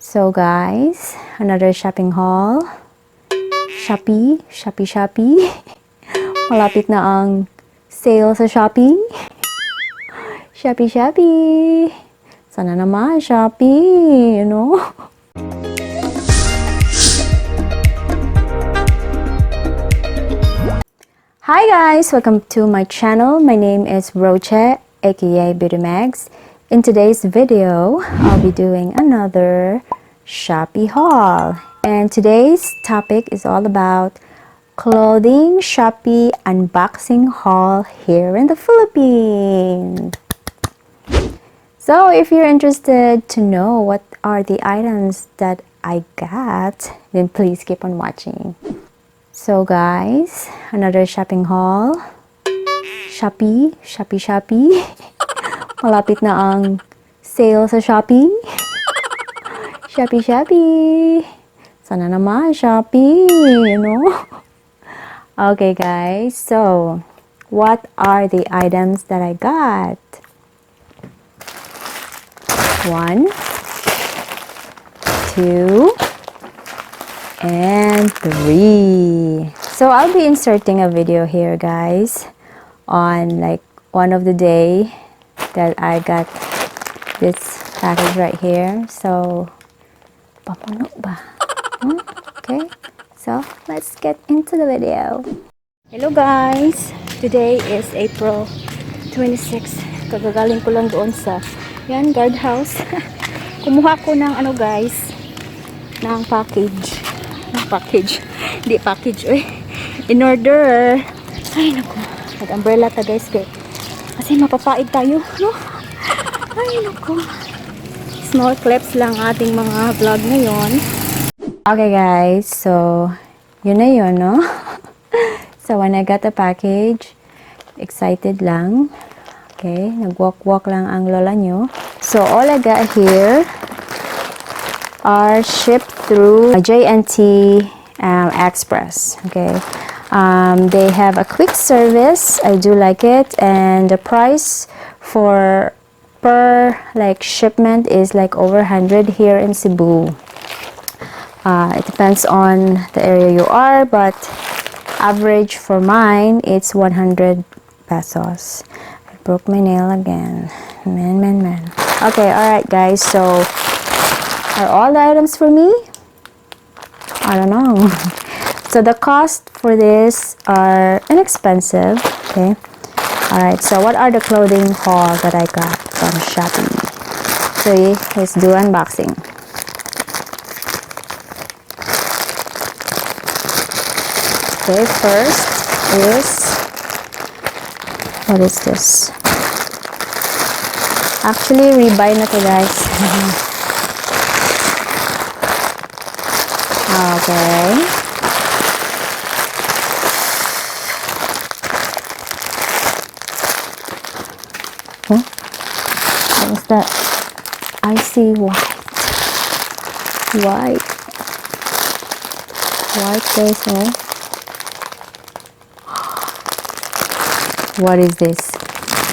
So guys, another shopping haul. Shopee. Malapit na ang sale sa Shopee. Shopee. Sana naman, Shopee, you know? Hi guys! Welcome to my channel. My name is Roche, aka Beauty Mags. In today's video, I'll be doing another Shopee haul. And today's topic is all about Clothing Shopee Unboxing Haul here in the Philippines. So if you're interested to know what are the items that I got, then please keep on watching. So guys, another shopping haul. Shopee. Malapit na ang sale sa Shopee. Shopee. Sana naman, Shopee, you know? Okay guys, so what are the items that I got? 1, 2, and 3. So I'll be inserting a video here guys on like one of the day that I got this package right here. So papuno ba? Okay, so let's get into the video. Hello guys, today is April 26. Kagagaling ko lang doon sa guardhouse. Kumuha ko ng ano guys, ng package. Hindi package, in order. Ay naku, nag-umbrella ta guys kasi mapapaid tayo, no? Ay naku, small clips lang ating mga vlog ngayon. Okay guys, so yun na yun, no? So when I got the package, excited lang. Okay, nag-walk lang ang lola nyo. So all I got here are shipped through J&T Express. Okay, they have a quick service. I do like it, and the price for per like shipment is like over 100 here in Cebu. It depends on the area you are, but average for mine it's 100 pesos. I broke my nail again. Man. Okay, alright guys, so are all the items for me? I don't know. So the cost for this are inexpensive. Okay. Alright, so what are the clothing haul that I got from Shopee? So let's do unboxing. Okay, first is, what is this? Actually, rebuy na to guys. Okay. Huh? What was that? I see white guys, oh. What is this?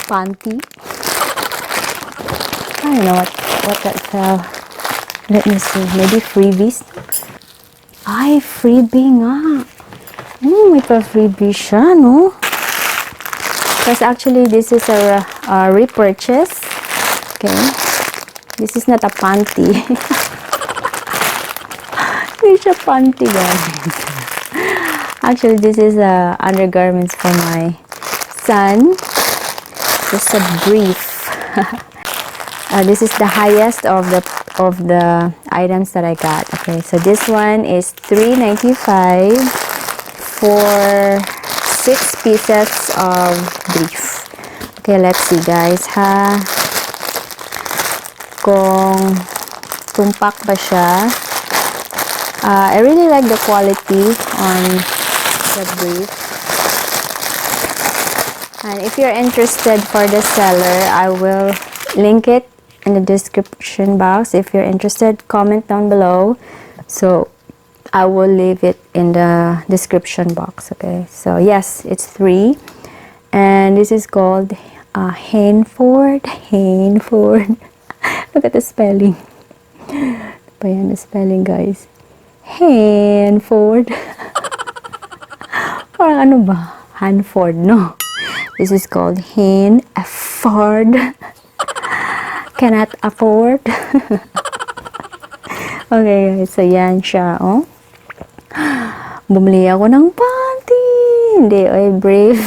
Panty? I don't know what that's. Let me see. Maybe freebies? Ay, freebie nga. May pa-freebie siya, no? Because actually, this is a repurchase. Okay. This is not a panty. Hindi siya panty, guys. Actually, this is undergarments for my son. Just a brief. This is the highest of the items that I got. Okay, so this one is $3.95 for 6 pieces of brief. Okay, let's see guys ha, kung tumpak ba siya. I really like the quality on the brief. And if you're interested for the seller, I will link it in the description box. If you're interested, comment down below, so I will leave it in the description box. Okay, so yes, it's 3, and this is called Hainford. Look at the spelling. pa yan na spelling, guys. Hanford. Parang ano ba? Hanford, no? This is called Afford. Cannot afford. Okay, guys. So, yan siya, oh. Bumili ako ng panty. Hindi, ay brave.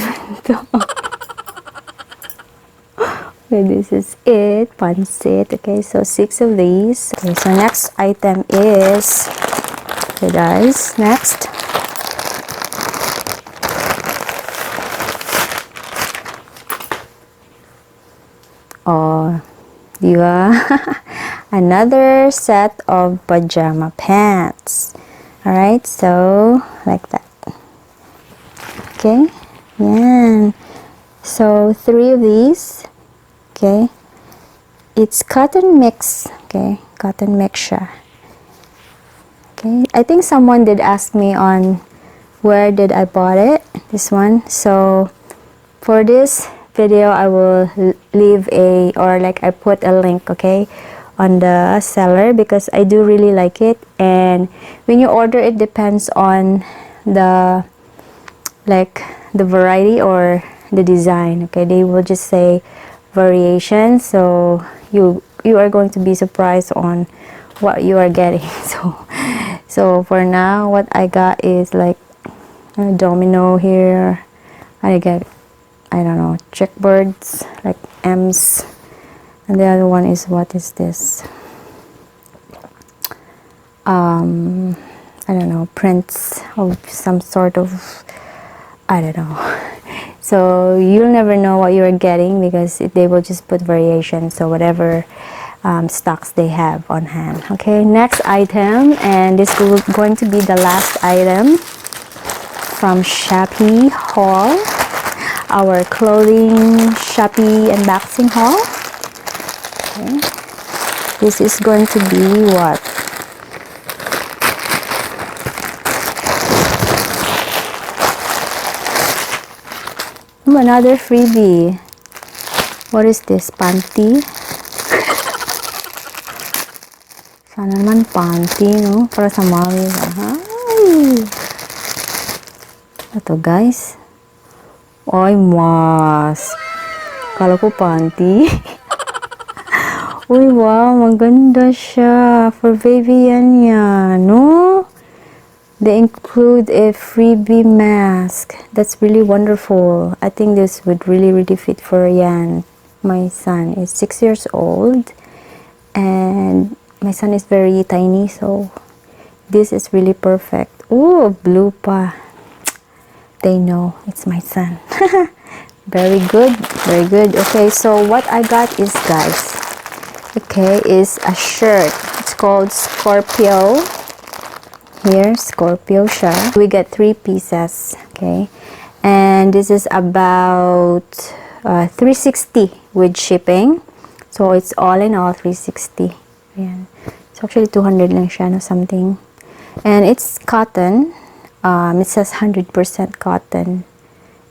Okay, this is it. Pansit. Okay, so 6 of these. Okay, so next item is, okay guys, next. Oh, diba? Another set of pajama pants. Alright, so like that. Okay, yan. So 3 of these. Okay, it's cotton mix. Okay, cotton mix siya. Okay, I think someone did ask me on where did I bought it, this one. So for this video, I will leave I put a link, okay, on the seller, because I do really like it. And when you order, it depends on the variety or the design. Okay, they will just say variation, so you are going to be surprised on what you are getting. So for now, what I got is like a domino here. I get, I don't know, checkboards like M's, and the other one is, what is this? I don't know, prints of some sort of, I don't know. So you'll never know what you're getting, because they will just put variation, so whatever stocks they have on hand. Okay, next item, and this is going to be the last item from Shopee Haul, our Clothing Shopee Unboxing Haul. Okay. This is going to be what? Another freebie. What is this? Panty? Sana naman panty, no? Para sa mommy. Ay! Ito, guys. Ay, mask. Kala ko panty. Uy, wow. Maganda siya. For baby yan, no? They include a freebie mask. That's really wonderful. I think this would really fit for Yan. My son is 6 years old, and my son is very tiny, so this is really perfect. Oh, blue pa. They know it's my son. Very good, very good. Okay, so what I got is, guys, okay, is a shirt. It's called Scorpio. Here, Scorpio Shirt. We get 3 pieces, okay, and this is about $360 with shipping, so it's all in all $360. Ayan. It's actually 200 lang siya, no, something, and it's cotton. It says 100% cotton.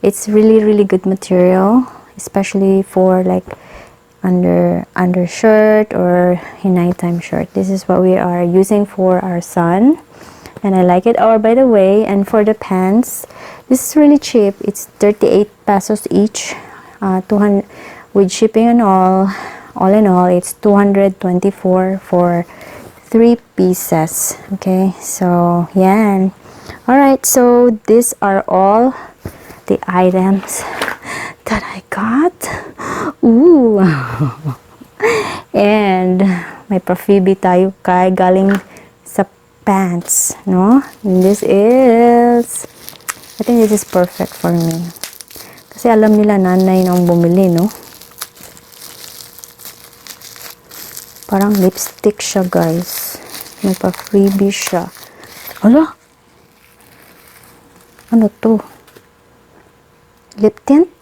It's really good material, especially for like undershirt or nighttime shirt. This is what we are using for our son. And I like it. Oh, by the way, and for the pants, this is really cheap. It's 38 pesos each. 200 with shipping and all in all, it's 224 for 3 pieces. Okay, so yan. All right, so these are all the items that I got. Ooh. And may pa-freebie tayo kay galing sa pants, no? And this is, I think this is perfect for me. Kasi alam nila nanay nang bumili, no? Parang lipstick siya, guys. May pa-freebie siya. Ala! Ano to? Lip tint?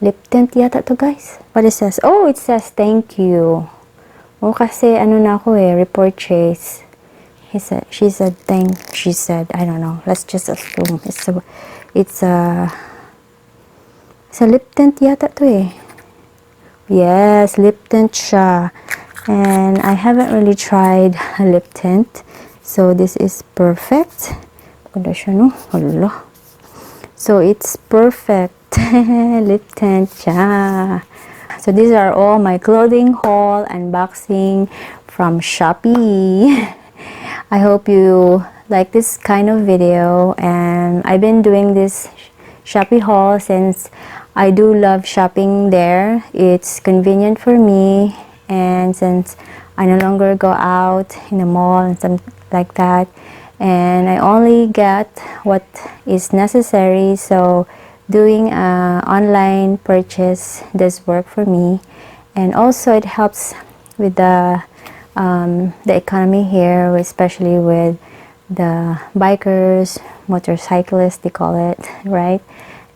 Lip tint yata to, guys. What it says? Oh, it says thank you. Oh, kasi ano na ako repurchase. She said, I don't know. Let's just assume. It's a lip tint yata to . Yes, lip tint siya. and I haven't really tried a lip tint, so this is perfect. Ganda siya, no? Hala. So it's perfect lip tint siya. So these are all my clothing haul unboxing from Shopee. I hope you like this kind of video, and I've been doing this Shopee haul since I do love shopping there. It's convenient for me, and since I no longer go out in the mall and something like that, and I only get what is necessary, so doing an online purchase does work for me. And also it helps with the economy here, especially with the bikers, motorcyclists, they call it, right?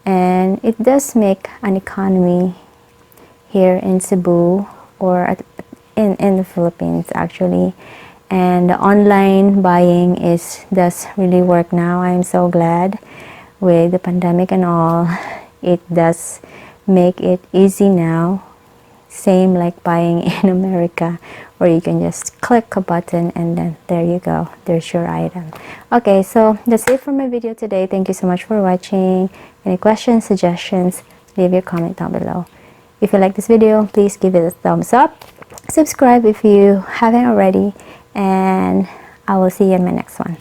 And it does make an economy here in Cebu, or in the Philippines actually. And the online buying does really work now. I'm so glad with the pandemic and all. It does make it easy now. Same like buying in America, where you can just click a button and then there you go, there's your item. Okay, so that's it for my video today. Thank you so much for watching. Any questions, suggestions, leave your comment down below. If you like this video, please give it a thumbs up. Subscribe if you haven't already, and I will see you in my next one.